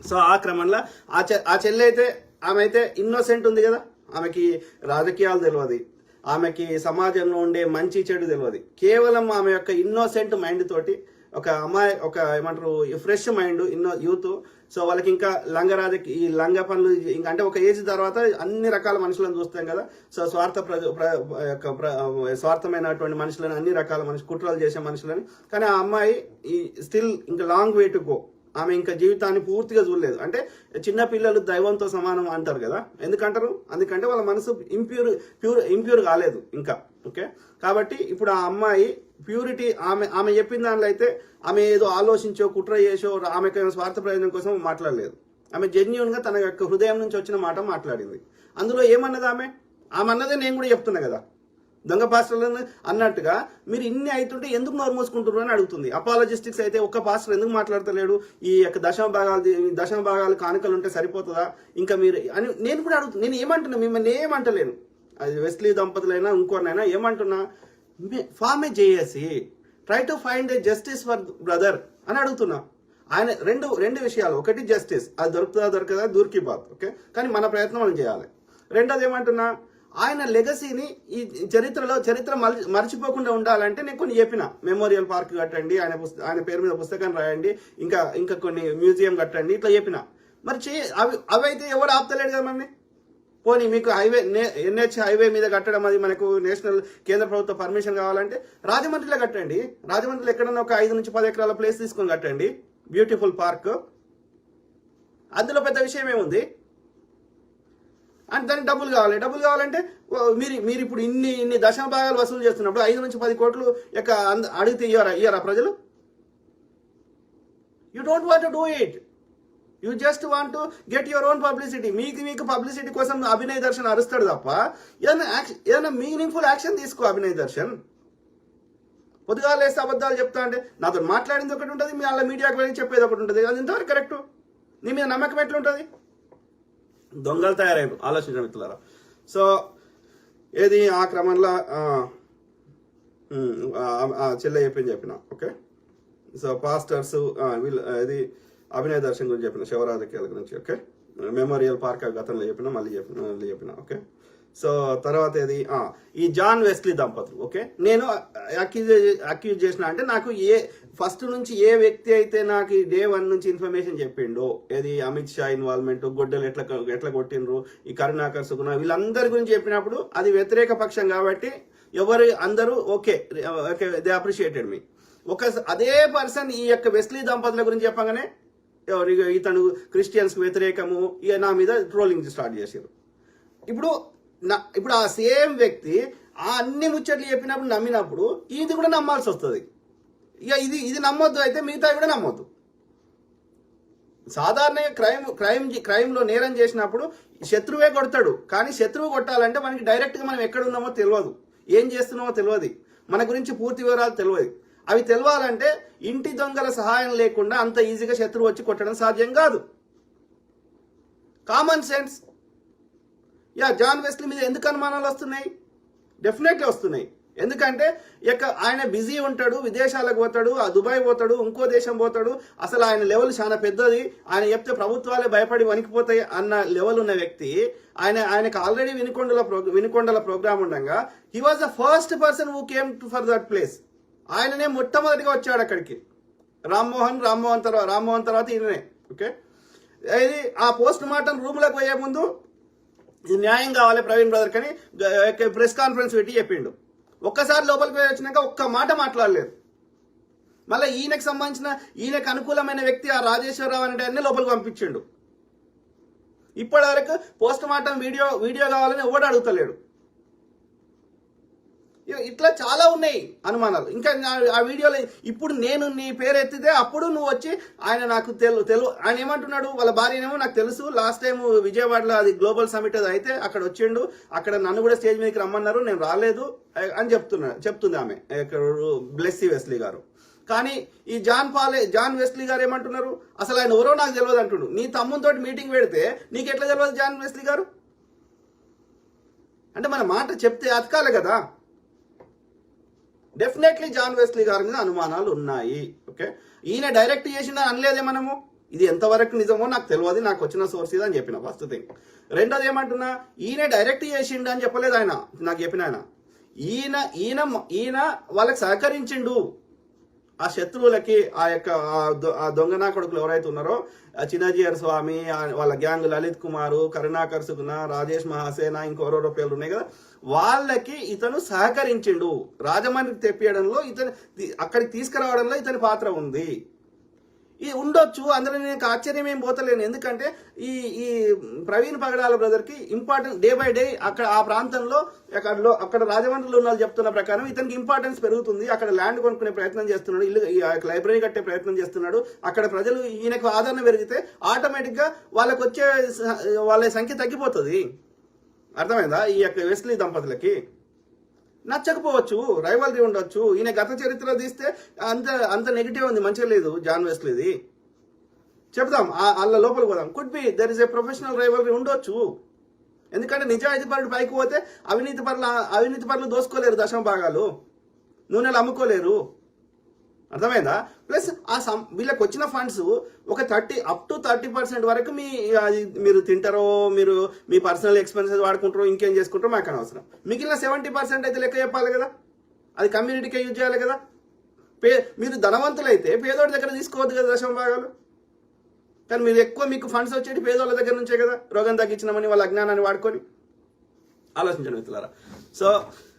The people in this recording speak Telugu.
సో ఆ క్రమంలో ఆ చెల్లి అయితే ఆమె అయితే ఇన్నోసెంట్ ఉంది కదా, ఆమెకి రాజకీయాలు తెలియదు, ఆమెకి సమాజంలో ఉండే మంచి చెడు తెలియదు. కేవలం ఆమె యొక్క ఇన్నోసెంట్ మైండ్ తోటి ఒక అమ్మాయి, ఒక ఏమంటారు ఫ్రెష్ మైండ్, యూత్. సో వాళ్ళకి ఇంకా ఈ లంగ పనులు ఇంకా అంటే ఒక ఏజ్ తర్వాత అన్ని రకాల మనుషులను చూస్తాం కదా. సో స్వార్థమైనటువంటి మనుషులను, అన్ని రకాల కుట్రలు చేసే మనుషులని. కానీ ఆ అమ్మాయి స్టిల్ ఇంకా లాంగ్ వే టు గో. ఆమె ఇంకా జీవితాన్ని పూర్తిగా చూడలేదు. అంటే చిన్న పిల్లలు దైవంతో సమానం అంటారు కదా, ఎందుకంటారు? అందుకంటే వాళ్ళ మనసు ఇంప్యూర్ కాలేదు ఇంకా. ఓకే, కాబట్టి ఇప్పుడు ఆ అమ్మాయి ప్యూరిటీ, ఆమె చెప్పిన దానిలో అయితే ఆమె ఏదో ఆలోచించో కుట్ర చేసో ఆమెకు స్వార్థ ప్రయోజనం కోసం మాట్లాడలేదు. ఆమె జెన్యున్ గా తన యొక్క హృదయం నుంచి వచ్చిన మాట మాట్లాడింది. అందులో ఏమన్నది ఆమె అన్నదే నేను కూడా చెప్తున్నా కదా. దొంగ పాస్టర్లను అన్నట్టుగా మీరు ఇన్ని అవుతుంటే ఎందుకు నోరు మూసుకుంటున్నారు అని అడుగుతుంది. అపాలజిస్టిక్స్ అయితే ఒక్క పాస్టర్ ఎందుకు మాట్లాడతలేడు, ఈ యొక్క దశమ భాగాలు కానుకలు ఉంటే సరిపోతుందా ఇంకా మీరు అని నేను కూడా అడుగుతున్నా. నేను ఏమంటున్నా, మిమ్మల్ని ఏమంటలేను, అది వెస్లీ దంపతులైనా ఇంకోనైనా ఏమంటున్నా, form a JAC, try to find a justice for brother అని అడుగుతున్నా. ఆయన రెండు విషయాలు, ఒకటి జస్టిస్, అది దొరకదా దూర్కి బాత్. ఓకే, కానీ మన ప్రయత్నం మనం చేయాలి. రెండోది ఏమంటున్నా, ఆయన లెగసీని ఈ చరిత్ర మర్చిపోకుండా ఉండాలంటే నేను కొన్ని చెప్పిన, మెమోరియల్ పార్క్ కట్టండి, ఆయన పేరు మీద పుస్తకం రాయండి, ఇంకా కొన్ని మ్యూజియం కట్టండి, ఇట్లా చెప్పిన. మరి అవి అయితే ఎవరు ఆపుతలేడు కదా మనని. పోనీ మీకు NH హైవే మీద కట్టడం, అది మనకు నేషనల్ కేంద్ర ప్రభుత్వ పర్మిషన్ కావాలంటే రాజమండ్రిలో కట్టండి. రాజమండ్రిలో ఎక్కడన్నా ఒక 5 నుంచి 10 ఎకరాల ప్లేస్ తీసుకొని కట్టండి, బ్యూటిఫుల్ పార్క్. అందులో పెద్ద విషయం ఏముంది? అంటే దానికి డబ్బులు కావాలంటే మీరు ఇప్పుడు ఇన్ని దశమ భాగాలు వసూలు చేస్తున్నప్పుడు 5 నుంచి 10 కోట్లు అడిగితే ఇయ్యరా ప్రజలు? You don't want to do it, you just want to get your own publicity. మీకు పబ్లిసిటీ కోసం అభినయ్ దర్శన్ అరుస్తాడు తప్ప ఏదైనా మీనింగ్ఫుల్ యాక్షన్ తీసుకో. అభినయ్ దర్శన్ పొద్దుగాలు వేస్తే అబద్ధాలు చెప్తా అంటే నాతో మాట్లాడింది ఒకటి ఉంటుంది, మీ వాళ్ళ మీడియాకి వెళ్ళి చెప్పేది ఒకటి ఉంటుంది. అది ఇంతవరకు కరెక్ట్? నీ మీద నమ్మకం ఎట్లుంటుంది? దొంగలు తయారైపు ఆలోచించడం మిత్రులారా. సో ఏది ఆ క్రమంలో చెల్లె చెప్పిన. ఓకే, సో పాస్టర్స్ వీళ్ళు ఇది అభినయ దర్శన్ గురించి చెప్పిన, శివరాజకీయాల గురించి. ఓకే, మెమోరియల్ పార్క్ గతంలో మళ్ళీ చెప్పిన. ఓకే, సో తర్వాత ఏది ఈ జాన్ వెస్లీ దంపతులు. ఓకే, నేను అక్యూజ్ చేసిన అంటే నాకు ఫస్ట్ నుంచి ఏ వ్యక్తి అయితే నాకు డే 1 నుంచి ఇన్ఫర్మేషన్ చెప్పిండో, ఏది అమిత్ షా ఇన్వాల్వ్మెంట్, గొడ్డలు ఎట్లా కొట్టిండ్రు, ఈ కరుణాకర్ సుగుణ, వీళ్ళందరి గురించి చెప్పినప్పుడు అది వ్యతిరేక పక్షం కాబట్టి అందరూ ఓకే దే అప్రిషియేటెడ్ మీ. అదే పర్సన్ ఈ యొక్క వెస్లీ దంపతుల గురించి చెప్పగానే ఇతను క్రిస్టియన్స్ వ్యతిరేకము, ఇక నా మీద ట్రోలింగ్ స్టార్ట్ చేశారు. ఇప్పుడు ఆ సేమ్ వ్యక్తి ఆ అన్ని ముచ్చట్లు చెప్పినప్పుడు నమ్మినప్పుడు ఇది కూడా నమ్మాల్సి వస్తుంది. ఇక ఇది నమ్మొద్దు, అయితే మిగతా కూడా నమ్మొద్దు. సాధారణంగా క్రైమ్లో నేరం చేసినప్పుడు శత్రువే కొడతాడు, కానీ శత్రువు కొట్టాలంటే మనకి డైరెక్ట్గా మనం ఎక్కడ ఉన్నామో తెలియదు, ఏం చేస్తున్నామో తెలియదు, మన గురించి పూర్తి వివరాలు తెలియదు. అవి తెలవాలంటే ఇంటి దొంగల సహాయం లేకుండా అంత ఈజీగా శత్రువు వచ్చి కొట్టడం సాధ్యం కాదు. Common sense. జాన్ వెస్లీ మీద ఎందుకు అనుమానాలు వస్తున్నాయి? డెఫినెట్లీ వస్తున్నాయి. ఎందుకంటే ఆయన బిజీ ఉంటాడు, విదేశాలకు పోతాడు, దుబాయ్ పోతాడు, ఇంకో దేశం పోతాడు. అసలు ఆయన లెవెల్ చాలా పెద్దది. ఆయన చెప్తే ప్రభుత్వాలే భయపడి వణికిపోతాయి అన్న లెవెల్ ఉన్న వ్యక్తి. ఆయనకు ఆల్రెడీ వినుకొండల ప్రోగ్రామ్ ఉండగా he was the first person who came for that place. ఆయననే మొట్టమొదటిగా వచ్చాడు అక్కడికి. రామ్మోహన్ తర్వాత ఈయననే. ఓకే, ఇది ఆ పోస్ట్ మార్టం రూమ్లోకి పోయే ముందు ఇది న్యాయం కావాలి ప్రవీణ్ బ్రదర్ కని ప్రెస్ కాన్ఫరెన్స్ పెట్టి చెప్పిండు. ఒక్కసారి లోపలికి పోయి వచ్చినాక ఒక్క మాట మాట్లాడలేదు. మళ్ళీ ఈయనకు అనుకూలమైన వ్యక్తి ఆ రాజేశ్వరరావు అనే అన్ని లోపలికి పంపించిండు. ఇప్పటి వరకు పోస్ట్ మార్టం వీడియో కావాలని ఎవడు అడుగుతలేడు. ఇట్లా చాలా ఉన్నాయి అనుమానాలు. ఇంకా ఆ వీడియోలో ఇప్పుడు నేను నీ పేరు ఎత్తితే అప్పుడు నువ్వు వచ్చి ఆయన నాకు ఆయన ఏమంటున్నాడు, వాళ్ళ భార్యనేమో నాకు తెలుసు, లాస్ట్ టైం విజయవాడలో అది గ్లోబల్ సమిట్ అది అయితే అక్కడ వచ్చిండు, అక్కడ నన్ను కూడా స్టేజ్ మీదకి రమ్మన్నారు, నేను రాలేదు అని చెప్తుంది ఆమె, బ్లెస్సీ వెస్లీ గారు. కానీ ఈ జాన్ వెస్లీ గారు ఏమంటున్నారు, అసలు ఆయన ఎవరో నాకు తెలియదు అంటుండు. నీ తమ్ముతో మీటింగ్ పెడితే నీకు ఎట్లా తెలియదు జాన్ వెస్లీ గారు? అంటే మన మాట చెప్తే అతకాలి కదా. డెఫినెట్లీ జాన్ వెస్లీ గారి మీద అనుమానాలు ఉన్నాయి. ఓకే, ఈయన డైరెక్ట్ చేసిన అనలేదే మనము. ఇది ఎంతవరకు నిజమో నాకు తెలియదు, నాకు వచ్చిన సోర్స్ ఇది అని చెప్పిన ఫస్ట్ థింగ్. రెండోది ఏమంటున్నా, ఈయన డైరెక్ట్ చేసిండు అని చెప్పలేదు ఆయన, నాకు చెప్పిన ఆయన ఈయన ఈయన ఈయన వాళ్ళకి సహకరించిండు, ఆ శత్రువులకి, ఆ యొక్క ఆ దొంగనా కొడుకులు ఎవరైతే ఉన్నారో చిన్నజీయర్ స్వామి, వాళ్ళ గ్యాంగ్ లలిత్ కుమారు, కరుణాకర్ సుగుణ, రాజేష్ మహాసేన, ఇంకెవరెవరో పేర్లు ఉన్నాయి కదా, వాళ్ళకి ఇతను సహకరించిండు. రాజమండ్రికి తెప్పియడంలో ఇతను, అక్కడికి తీసుకురావడంలో ఇతని పాత్ర ఉంది. ఇది ఉండొచ్చు, అందులో నేను ఆశ్చర్యం ఏం పోతలేను. ఎందుకంటే ఈ ఈ ప్రవీణ్ పగడాల బ్రదర్కి ఇంపార్టెన్స్ డే బై డే అక్కడ ఆ ప్రాంతంలో అక్కడ రాజమండ్రిలో ఉన్న వాళ్ళు చెప్తున్న ప్రకారం ఇతనికి ఇంపార్టెన్స్ పెరుగుతుంది. అక్కడ ల్యాండ్ కొనుక్కునే ప్రయత్నం చేస్తున్నాడు, ఇల్లు లైబ్రరీ కట్టే ప్రయత్నం చేస్తున్నాడు. అక్కడ ప్రజలు ఈయనకు ఆదరణ పెరిగితే ఆటోమేటిక్గా వాళ్ళకి వచ్చే వాళ్ళ సంఖ్య తగ్గిపోతుంది. అర్థమైందా? ఈ యొక్క వెస్లీ దంపతులకి నచ్చకపోవచ్చు, రైవల్రీ ఉండొచ్చు. ఈయన గత చరిత్ర తీస్తే అంత నెగిటివ్ ఉంది, మంచిగా లేదు జాన్ వెస్లీది. చెప్తాం, వాళ్ళ లోపల పోదాం. Could be there is a professional rivalry ఉండొచ్చు. ఎందుకంటే నిజాయితీ పరుడు పైకి పోతే అవినీతి పరులు దోసుకోలేరు, దశమ భాగాలు నూనెలు అమ్ముకోలేరు. అర్థమైందా? ప్లస్ వీళ్ళకి వచ్చిన ఫండ్స్ ఒక 30% వరకు మీరు తింటారో, మీరు మీ పర్సనల్ ఎక్స్పెన్సెస్ వాడుకుంటారో, ఇంకేం చేసుకుంటారో మాకు అనవసరం. మిగిలిన 70% అయితే లెక్క చెప్పాలి కదా, అది కమ్యూనిటీకే యూజ్ చేయాలి కదా. మీరు ధనవంతులైతే పేదోడి దగ్గర తీసుకోవద్దు కదా దశమ భాగాలు. కానీ మీరు ఎక్కువ మీకు ఫండ్స్ వచ్చేది పేదోళ్ళ దగ్గర నుంచే కదా, రోగం తగ్గించినామని వాళ్ళ అజ్ఞానాన్ని వాడుకొని. ఆలోచించండి మిత్రులారా. సో